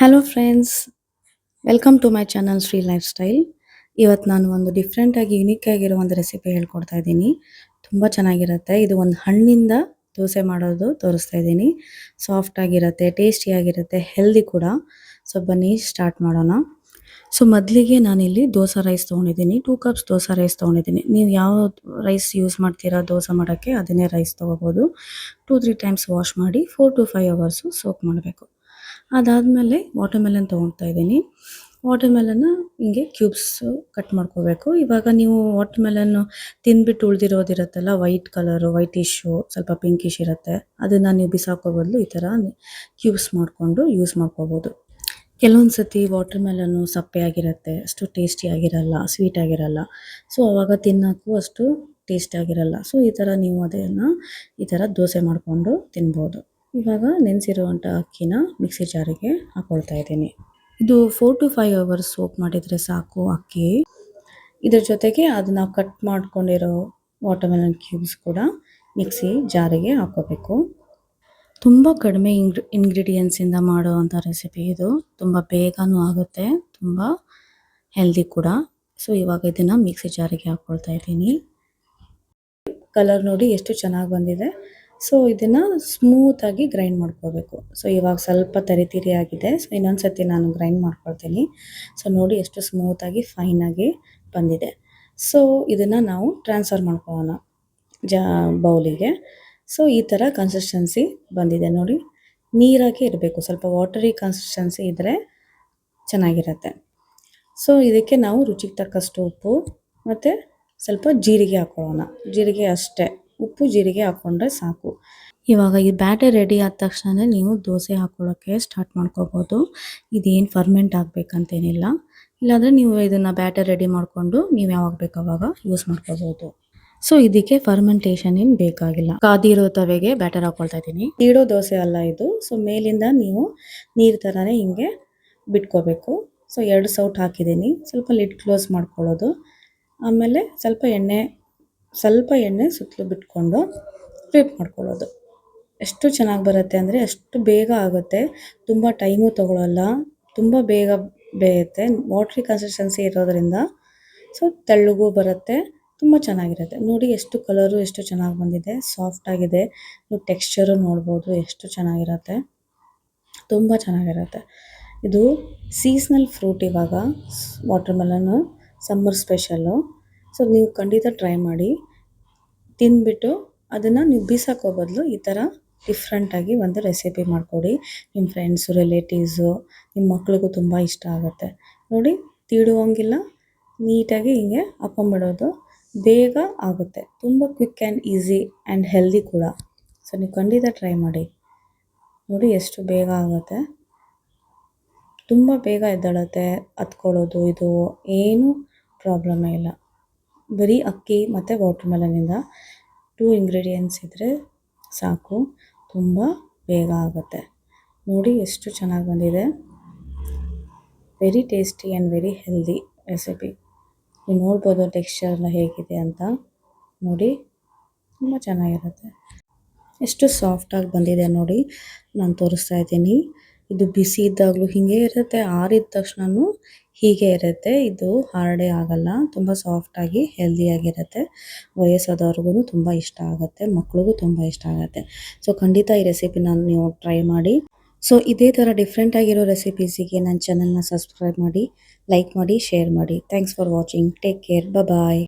Hello friends, welcome to my channel Shri lifestyle. ಇವತ್ತು ನಾನು ಒಂದು ಡಿಫ್ರೆಂಟಾಗಿ ಯುನಿಕ್ ಆಗಿರೋ ಒಂದು ರೆಸಿಪಿ ಹೇಳ್ಕೊಡ್ತಾ ಇದ್ದೀನಿ. ತುಂಬ ಚೆನ್ನಾಗಿರುತ್ತೆ. ಇದು ಒಂದು ಹಣ್ಣಿಂದ ದೋಸೆ ಮಾಡೋದು ತೋರಿಸ್ತಾ ಇದ್ದೀನಿ. ಸಾಫ್ಟ್ ಆಗಿರುತ್ತೆ, ಟೇಸ್ಟಿಯಾಗಿರುತ್ತೆ, ಹೆಲ್ದಿ ಕೂಡ. ಸೊ ಬನ್ನಿ ಸ್ಟಾರ್ಟ್ ಮಾಡೋಣ. ಸೊ ಮೊದಲಿಗೆ ನಾನಿಲ್ಲಿ ದೋಸೆ ರೈಸ್ ತೊಗೊಂಡಿದ್ದೀನಿ. 2 ಕಪ್ಸ್ ದೋಸೆ ರೈಸ್ ತೊಗೊಂಡಿದ್ದೀನಿ. ನೀವು ಯಾವ ರೈಸ್ ಯೂಸ್ ಮಾಡ್ತೀರಾ ದೋಸೆ ಮಾಡೋಕ್ಕೆ ಅದನ್ನೇ ರೈಸ್ ತೊಗೋಬೋದು. 2-3 ಟೈಮ್ಸ್ ವಾಶ್ ಮಾಡಿ 4 to 5 ಅವರ್ಸು ಸೋಕ್ ಮಾಡಬೇಕು. ಅದಾದಮೇಲೆ ವಾಟರ್ಮೆಲನ್ ತೊಗೊಳ್ತಾ ಇದ್ದೀನಿ. ವಾಟರ್ಮೆಲನ್ನ ಹಿಂಗೆ ಕ್ಯೂಬ್ಸು ಕಟ್ ಮಾಡ್ಕೋಬೇಕು. ಇವಾಗ ನೀವು ವಾಟರ್ಮೆಲನ್ನು ತಿಂದ್ಬಿಟ್ಟು ಉಳಿದಿರೋದಿರುತ್ತಲ್ಲ, ವೈಟ್ ಕಲರು, ವೈಟಿಶು, ಸ್ವಲ್ಪ ಪಿಂಕಿಶ್ ಇರುತ್ತೆ, ಅದನ್ನು ನೀವು ಬಿಸಾಕೋ ಬದಲು ಈ ಥರ ಕ್ಯೂಬ್ಸ್ ಮಾಡಿಕೊಂಡು ಯೂಸ್ ಮಾಡ್ಕೋಬೋದು. ಕೆಲವೊಂದು ಸತಿ ವಾಟರ್ಮೆಲನ್ನು ಸಪ್ಪೆಯಾಗಿರುತ್ತೆ, ಅಷ್ಟು ಟೇಸ್ಟಿಯಾಗಿರಲ್ಲ, ಸ್ವೀಟಾಗಿರಲ್ಲ. ಸೊ ಆವಾಗ ತಿನ್ನೋಕ್ಕೂ ಅಷ್ಟು ಟೇಸ್ಟಾಗಿರಲ್ಲ. ಸೊ ಈ ಥರ ನೀವು ಅದನ್ನು ಈ ಥರ ದೋಸೆ ಮಾಡಿಕೊಂಡು ತಿನ್ಬೋದು. ಇವಾಗ ನೆನೆಸಿರುವಂಥ ಅಕ್ಕಿನ ಮಿಕ್ಸಿ ಜಾರಿಗೆ ಹಾಕ್ಕೊಳ್ತಾ ಇದ್ದೀನಿ. ಇದು 4 to 5 ಅವರ್ಸ್ ಸೋಕ್ ಮಾಡಿದರೆ ಸಾಕು ಅಕ್ಕಿ. ಇದ್ರ ಜೊತೆಗೆ ಅದು ನಾವು ಕಟ್ ಮಾಡ್ಕೊಂಡಿರೋ ವಾಟರ್ಮೆಲನ್ ಕ್ಯೂಬ್ಸ್ ಕೂಡ ಮಿಕ್ಸಿ ಜಾರಿಗೆ ಹಾಕ್ಕೋಬೇಕು. ತುಂಬ ಕಡಿಮೆ ಇಂಗ್ರೀಡಿಯೆಂಟ್ಸಿಂದ ಮಾಡುವಂಥ ರೆಸಿಪಿ ಇದು. ತುಂಬ ಬೇಗನೂ ಆಗುತ್ತೆ, ತುಂಬ ಹೆಲ್ದಿ ಕೂಡ. ಸೊ ಇವಾಗ ಇದನ್ನು ಮಿಕ್ಸಿ ಜಾರಿಗೆ ಹಾಕ್ಕೊಳ್ತಾ ಇದ್ದೀನಿ. ಕಲರ್ ನೋಡಿ ಎಷ್ಟು ಚೆನ್ನಾಗಿ ಬಂದಿದೆ. ಸೊ ಇದನ್ನು ಸ್ಮೂತಾಗಿ ಗ್ರೈಂಡ್ ಮಾಡ್ಕೋಬೇಕು. ಸೊ ಇವಾಗ ಸ್ವಲ್ಪ ತರಿ ಆಗಿದೆ. ಸೊ ಇನ್ನೊಂದು ಸರ್ತಿ ನಾನು ಗ್ರೈಂಡ್ ಮಾಡ್ಕೊಳ್ತೀನಿ. ಸೊ ನೋಡಿ ಎಷ್ಟು ಸ್ಮೂತಾಗಿ ಫೈನಾಗಿ ಬಂದಿದೆ. ಸೊ ಇದನ್ನು ನಾವು ಟ್ರಾನ್ಸ್ಫರ್ ಮಾಡ್ಕೊಳ್ಳೋಣ ಬೌಲಿಗೆ. ಸೊ ಈ ಥರ ಕನ್ಸಿಸ್ಟೆನ್ಸಿ ಬಂದಿದೆ ನೋಡಿ. ನೀರಾಗಿ ಇರಬೇಕು, ಸ್ವಲ್ಪ ವಾಟರಿ ಕನ್ಸಿಸ್ಟೆನ್ಸಿ ಇದ್ದರೆ ಚೆನ್ನಾಗಿರುತ್ತೆ. ಸೊ ಇದಕ್ಕೆ ನಾವು ರುಚಿಗೆ ತಕ್ಕಷ್ಟು ಉಪ್ಪು ಮತ್ತು ಸ್ವಲ್ಪ ಜೀರಿಗೆ ಹಾಕ್ಕೊಳ್ಳೋಣ. ಜೀರಿಗೆ ಅಷ್ಟೇ, ಉಪ್ಪು ಜೀರಿಗೆ ಹಾಕ್ಕೊಂಡ್ರೆ ಸಾಕು. ಇವಾಗ ಈ ಬ್ಯಾಟರ್ ರೆಡಿ ಆದ ತಕ್ಷಣ ನೀವು ದೋಸೆ ಹಾಕ್ಕೊಳ್ಳೋಕ್ಕೆ ಸ್ಟಾರ್ಟ್ ಮಾಡ್ಕೋಬೋದು. ಇದೇನು ಫರ್ಮೆಂಟ್ ಆಗಬೇಕಂತೇನಿಲ್ಲ. ಇಲ್ಲಾಂದರೆ ನೀವು ಇದನ್ನು ಬ್ಯಾಟರ್ ರೆಡಿ ಮಾಡಿಕೊಂಡು ನೀವು ಯಾವಾಗ ಬೇಕು ಆವಾಗ ಯೂಸ್ ಮಾಡ್ಕೋಬೋದು. ಸೊ ಇದಕ್ಕೆ ಫರ್ಮೆಂಟೇಷನ್ ಏನು ಬೇಕಾಗಿಲ್ಲ. ಕಾದಿರೋ ತವೆಗೆ ಬ್ಯಾಟರ್ ಹಾಕ್ಕೊಳ್ತಾ ಇದ್ದೀನಿ. ತೀಡೋ ದೋಸೆ ಅಲ್ಲ ಇದು. ಸೊ ಮೇಲಿಂದ ನೀವು ನೀರು ಥರನೇ ಹಿಂಗೆ ಬಿಟ್ಕೋಬೇಕು. ಸೊ 2 ಸೌಟ್ ಹಾಕಿದ್ದೀನಿ. ಸ್ವಲ್ಪ ಲಿಡ್ ಕ್ಲೋಸ್ ಮಾಡ್ಕೊಳ್ಳೋದು. ಆಮೇಲೆ ಸ್ವಲ್ಪ ಎಣ್ಣೆ ಸುತ್ತಲೂ ಬಿಟ್ಕೊಂಡು ಫ್ಲಿಪ್ ಮಾಡ್ಕೊಳ್ಳೋದು. ಎಷ್ಟು ಚೆನ್ನಾಗಿ ಬರುತ್ತೆ ಅಂದರೆ ಅಷ್ಟು ಬೇಗ ಆಗುತ್ತೆ. ತುಂಬ ಟೈಮು ತೊಗೊಳ್ಳಲ್ಲ, ತುಂಬ ಬೇಗ ಬೇಯುತ್ತೆ. ವಾಟ್ರಿ ಕನ್ಸಿಸ್ಟೆನ್ಸಿ ಇರೋದರಿಂದ ಸೊ ತೆಳ್ಳಗೂ ಬರುತ್ತೆ, ತುಂಬ ಚೆನ್ನಾಗಿರುತ್ತೆ. ನೋಡಿ ಎಷ್ಟು ಕಲರು ಎಷ್ಟು ಚೆನ್ನಾಗಿ ಬಂದಿದೆ, ಸಾಫ್ಟಾಗಿದೆ. ನೀವು ಟೆಕ್ಸ್ಚರು ನೋಡ್ಬೋದು ಎಷ್ಟು ಚೆನ್ನಾಗಿರುತ್ತೆ, ತುಂಬ ಚೆನ್ನಾಗಿರುತ್ತೆ. ಇದು ಸೀಸ್ನಲ್ ಫ್ರೂಟ್ ಇವಾಗ ವಾಟರ್ಮೆಲನ್ನು, ಸಮ್ಮರ್ ಸ್ಪೆಷಲ್ಲು. ಸೊ ನೀವು ಖಂಡಿತ ಟ್ರೈ ಮಾಡಿ. ತಿಂದ್ಬಿಟ್ಟು ಅದನ್ನು ನೀವು ಬಿಸಾಕೋ ಬದಲು ಈ ಥರ ಡಿಫ್ರೆಂಟಾಗಿ ಒಂದು ರೆಸಿಪಿ ಮಾಡಿಕೊಡಿ. ನಿಮ್ಮ ಫ್ರೆಂಡ್ಸು, ರಿಲೇಟಿವ್ಸು, ನಿಮ್ಮ ಮಕ್ಳಿಗೂ ತುಂಬ ಇಷ್ಟ ಆಗುತ್ತೆ. ನೋಡಿ ತೀಡುವಂಗಿಲ್ಲ, ನೀಟಾಗಿ ಹಿಂಗೆ ಹಾಕ್ಕೊಂಬಿಡೋದು. ಬೇಗ ಆಗುತ್ತೆ, ತುಂಬ quick and easy and healthy ಕೂಡ. ಸೊ ನೀವು ಖಂಡಿತ ಟ್ರೈ ಮಾಡಿ. ನೋಡಿ ಎಷ್ಟು ಬೇಗ ಆಗುತ್ತೆ, ತುಂಬ ಬೇಗ ಎದ್ದೇಳುತ್ತೆ. ಹತ್ಕೊಳ್ಳೋದು ಇದು ಏನೂ ಪ್ರಾಬ್ಲಮೇ ಇಲ್ಲ. ಬರೀ ಅಕ್ಕಿ ಮತ್ತು ವಾಟರ್ಮೆಲನಿಂದ 2 ಇಂಗ್ರೀಡಿಯೆಂಟ್ಸ್ ಇದ್ದರೆ ಸಾಕು, ತುಂಬ ಬೇಗ ಆಗುತ್ತೆ. ನೋಡಿ ಎಷ್ಟು ಚೆನ್ನಾಗಿ ಬಂದಿದೆ. Very tasty and very healthy recipe. ನೀವು ನೋಡ್ಬೋದು ಟೆಕ್ಸ್ಚರ್ನ ಹೇಗಿದೆ ಅಂತ. ನೋಡಿ ತುಂಬ ಚೆನ್ನಾಗಿರುತ್ತೆ. ಎಷ್ಟು ಸಾಫ್ಟಾಗಿ ಬಂದಿದೆ ನೋಡಿ. ನಾನು ತೋರಿಸ್ತಾ ಇದ್ದೀನಿ. ಇದು ಬಿಸಿ ಇದ್ದಾಗಲೂ ಹೀಗೆ ಇರುತ್ತೆ, ಆರಿದ ತಕ್ಷಣವೂ ಹೀಗೆ ಇರುತ್ತೆ. ಇದು ಹಾರ್ಡೇ ಆಗಲ್ಲ, ತುಂಬ ಸಾಫ್ಟಾಗಿ ಹೆಲ್ದಿಯಾಗಿರುತ್ತೆ. ವಯಸ್ಸಾದವ್ರಿಗೂ ತುಂಬ ಇಷ್ಟ ಆಗುತ್ತೆ, ಮಕ್ಳಿಗೂ ತುಂಬ ಇಷ್ಟ ಆಗುತ್ತೆ. ಸೊ ಖಂಡಿತ ಈ ರೆಸಿಪಿನ ನೀವು ಟ್ರೈ ಮಾಡಿ. ಸೊ ಇದೇ ಥರ ಡಿಫ್ರೆಂಟಾಗಿರೋ ರೆಸಿಪೀಸಿಗೆ ನನ್ನ ಚಾನಲ್ನ ಸಬ್ಸ್ಕ್ರೈಬ್ ಮಾಡಿ, ಲೈಕ್ ಮಾಡಿ, ಶೇರ್ ಮಾಡಿ. Thanks for watching. Take care. Bye.